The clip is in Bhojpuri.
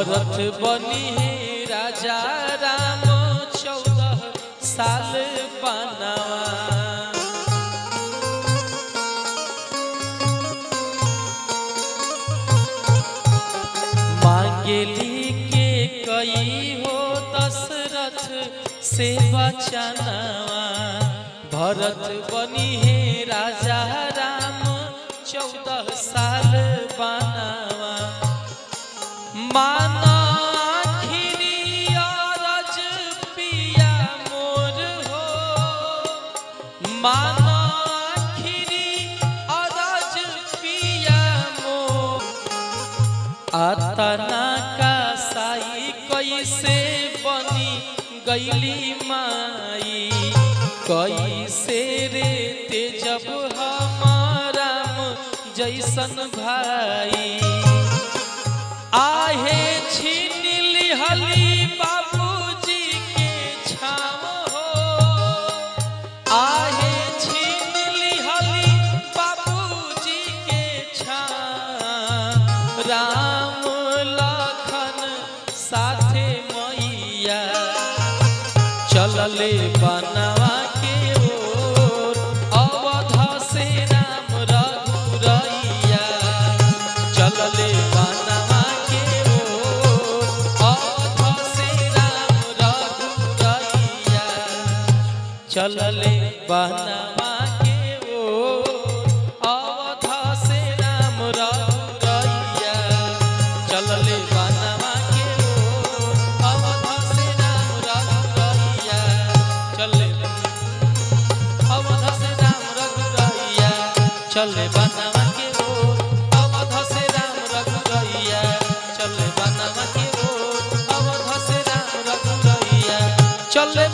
भरत बनी है राजा राम 14 साल बनावा। मांगेली के कई हो दशरथ से बचनवा। भरत बनी है राजा राम 14 साल बनावा। माना आखिरी अरज पिया मोर हो। माना आखिरी अरज पिया मोर। अतना का साई कैसे बनी गईली माई। कैसे रे तेजब हमारा जैसन भाई। आहे छीन लिहली बाबूजी के छाव हो। आहे छीन लिहली बाबूजी के छाव। राम लखन साथे मैया चलले बनवा के ओर। अवध से राम रघुरैया चलले बनवा के ओर। अवध से राम रघुरैया चलले बनवा के ओर। अवध से राम रघुरैया चलले बनवा के ओर। अवध से राम रघुरैया चले। अवध से राम रघुरैया चले बनवा के ओर। अवध से राम रघुरैया चले बनवा के ओर। अवध से राम रघुरैया चले।